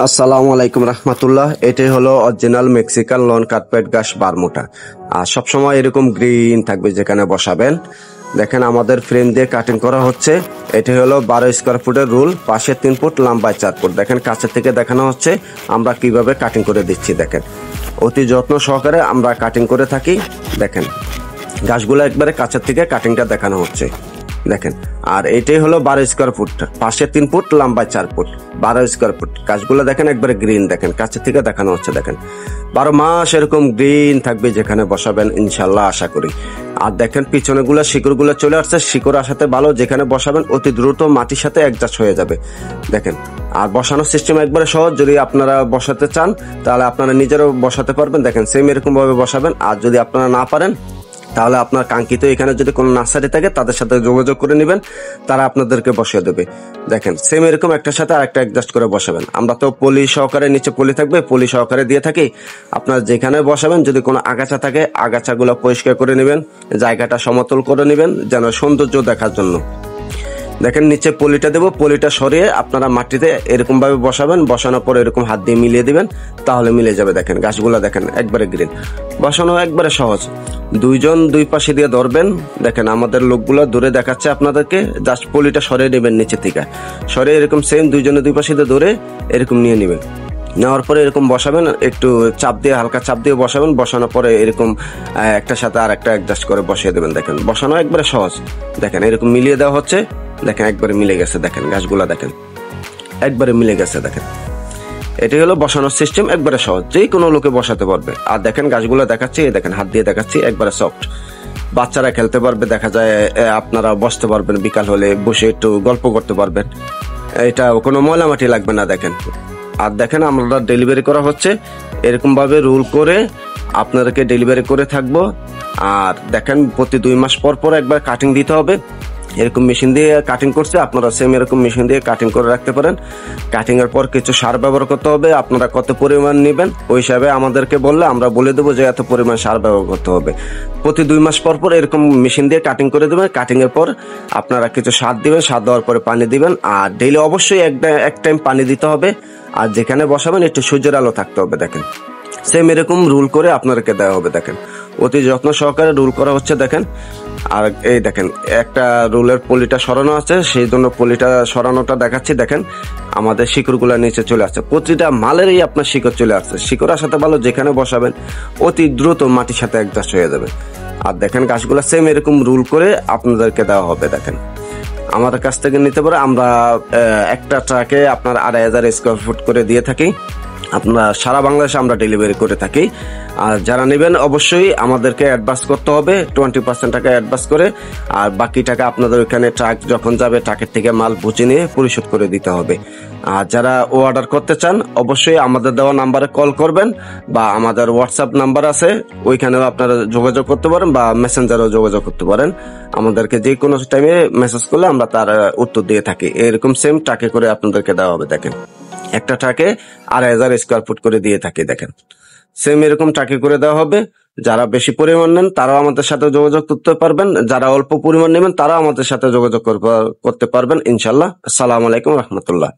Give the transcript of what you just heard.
আসসালামু আলাইকুম রহমতুল্লাহ। এটাই হলো অরিজিনাল মেক্সিকান লন কার্পেট ঘাস বারমুটা। আর সবসময় এরকম গ্রিন থাকবে যেখানে বসাবেন। দেখেন আমাদের ফ্রেম দিয়ে কাটিং করা হচ্ছে। এটি হলো 12 স্কোয়ার ফুটের রুল, পাশে 3 ফুট, লম্বায় 4 ফুট। দেখেন কাছের থেকে দেখানো হচ্ছে আমরা কিভাবে কাটিং করে দিচ্ছি। দেখেন অতি যত্ন সহকারে আমরা কাটিং করে থাকি। দেখেন গাছগুলো একবারে কাছের থেকে কাটিংটা দেখানো হচ্ছে। দেখেন আর এটাই হলো 12 স্কোয়ার ফুট, পাশে 3 ফুট, লম্বায় 4 ফুট, 12 স্কোয়ার ফুট। গাছগুলো দেখেন একবারে গ্রিন, দেখেন কাছের থেকে দেখানো হচ্ছে। দেখেন 12 মাস এরকম গ্রিন থাকবে যেখানে বসাবেন ইনশাল্লাহ, আশা করি। আর দেখেন পিছনে গুলা শিকড় গুলো চলে আসছে, শিকড় আসাতে ভালো, যেখানে বসাবেন অতি দ্রুত মাটির সাথে অ্যাডজাস্ট হয়ে যাবে। দেখেন আর বসানোর সিস্টেম একবারে সহজ। যদি আপনারা বসাতে চান তাহলে আপনারা নিজেরও বসাতে পারবেন। দেখেন সেম এরকম ভাবে বসাবেন। আর যদি আপনারা না পারেন তাহলে আপনার কাঙ্ক্ষিত এখানে যদি কোনো নার্সারি থাকে তাদের সাথে যোগাযোগ করে নেবেন, তারা আপনাদেরকে বসিয়ে দেবে। দেখেন সেম এরকম একটার সাথে আরেকটা অ্যাডজাস্ট করে বসাবেন। আমরা তো পলি সহকারে, নিচে পলি থাকবে, পলি সহকারে দিয়ে থাকি। আপনার যেখানে বসাবেন যদি কোনো আগাছা থাকে আগাছাগুলো পরিষ্কার করে নেবেন, জায়গাটা সমতল করে নেবেন যেন সৌন্দর্য দেখার জন্য। দেখেন নিচে পলিটা দেবো, পলিটা সরিয়ে আপনারা মাটিতে এরকম ভাবে বসাবেন। বসানোর পর এরকম হাত দিয়ে মিলিয়ে দিবেন, তাহলে মিলে যাবে। দেখেন গাছগুলো দেখেন একবারে গ্রিন, বসানো একবারে সহজ। দুইজন দুই পাশে দিয়ে ধরবেন। দেখেন আমাদের লোকগুলো দূরে দেখাচ্ছে আপনাদেরকে, জাস্ট পলিটা সরিয়ে নেবেন নিচে থেকে, সরিয়ে এরকম সেম দুইজনে দুই পাশে দিয়ে ধরে এরকম নিয়ে নেবেন। নেওয়ার পরে এরকম বসাবেন, একটু চাপ দিয়ে, হালকা চাপ দিয়ে বসাবেন। বসানোর পরে এরকম একটার সাথে আর একটা অ্যাডজাস্ট করে বসিয়ে দেবেন। দেখেন বসানো একবারে সহজ। দেখেন এরকম মিলিয়ে দেওয়া হচ্ছে। দেখেন একবারে মিলে গেছে। দেখেন গাছগুলা দেখেন একবারে মিলে গেছে। দেখেন এটাই হলো বসানোর সিস্টেম, একবারে সহজ, যে কোনো লোকে বসাতে পারবে। আর দেখেন গাছগুলো দেখাচ্ছি, দেখেন হাত দিয়ে দেখাচ্ছি, একবারে সফট, বাচ্চারা খেলতে পারবে। দেখা যায় আপনারা বসতে পারবেন, বিকাল হলে বসে একটু গল্প করতে পারবেন। এটা কোনো ময়লা মাটি লাগবে না। দেখেন আর দেখেন আমরা ডেলিভারি করা হচ্ছে এরকম ভাবে রুল করে আপনাদেরকে ডেলিভারি করে থাকবো। আর দেখেন প্রতি 2 মাস পর পর একবার কাটিং দিতে হবে। এরকম মেশিন দিয়ে কাটিং করছে, আপনারা সেম এরকম মেশিন দিয়ে কাটিং করে রাখতে পারেন। কাটিং এর পর কিছু সার ব্যবহার করতে হবে। আপনারা কত পরিমাণ নেবেন ওই হিসাবে আমাদেরকে বললে আমরা বলে দেবো যে এত পরিমাণ সার ব্যবহার করতে হবে। প্রতি 2 মাস পর পর এরকম মেশিন দিয়ে কাটিং করে দেবেন। কাটিং এর পর আপনারা কিছু সার দিবেন, সার দেওয়ার পরে পানি দিবেন। আর ডেইলি অবশ্যই এক টাইম পানি দিতে হবে। আর যেখানে বসাবেন একটু সূর্যের আলো থাকতে হবে। দেখেন সেম এরকম রুল করে আপনাদেরকে দেওয়া হবে। দেখেন অতি যত্ন সহকারে রুল করা হচ্ছে। দেখেন আর এই দেখেন একটা রুলের পলিটা সরানো আছে, সেই জন্য পলিটা সরানোটা দেখাচ্ছি। দেখেন আমাদের শিকড়গুলো নিচে চলে আসছে, প্রতিটা মালেরই আপনার শিকড় চলে আসছে। শিকড় আসাতে ভালো, যেখানে বসাবেন অতি দ্রুত মাটির সাথে অ্যাডজাস্ট হয়ে যাবে। আর দেখেন গাছগুলো সেম এরকম রুল করে আপনাদেরকে দেওয়া হবে। দেখেন আমাদের কাছ থেকে নিতে পারে। আমরা একটা ট্রাকে আপনার 2500 স্কোয়ার ফুট করে দিয়ে থাকি। আপনারা সারা বাংলাদেশে আমরা ডেলিভারি করে থাকি। আর যারা নেবেন অবশ্যই আমাদেরকে অ্যাডভান্স করতে হবে, 20% টাকা অ্যাডভান্স করে। আর বাকি টাকা আপনাদের ওইখানে ট্রাক যখন যাবে ট্রাকের থেকে মাল বুঝে নিয়ে পরিশোধ করে দিতে হবে। আর যারা অর্ডার করতে চান অবশ্যই আমাদের দেওয়া নাম্বারে কল করবেন, বা আমাদের হোয়াটসঅ্যাপ নাম্বার আছে ওইখানেও আপনারা যোগাযোগ করতে পারেন, বা মেসেঞ্জারেও যোগাযোগ করতে পারেন। আমাদেরকে যে কোনো টাইমে মেসেজ করলে আমরা তার উত্তর দিয়ে থাকি। এরকম সেম ট্রাকে করে আপনাদেরকে দেওয়া হবে। দেখেন একটা ট্রাকে 2500 স্কোয়ার ফুট করে দিয়ে থাকি। দেখেন সেম এরকম ট্রাকে করে দেওয়া হবে। যারা বেশি পরিমাণ নেন তারাও আমাদের সাথে যোগাযোগ করতে পারবেন, যারা অল্প পরিমাণ নেবেন তারাও আমাদের সাথে যোগাযোগ করতে পারবেন ইনশাল্লাহ। আসসালামু আলাইকুম রহমতুল্লাহ।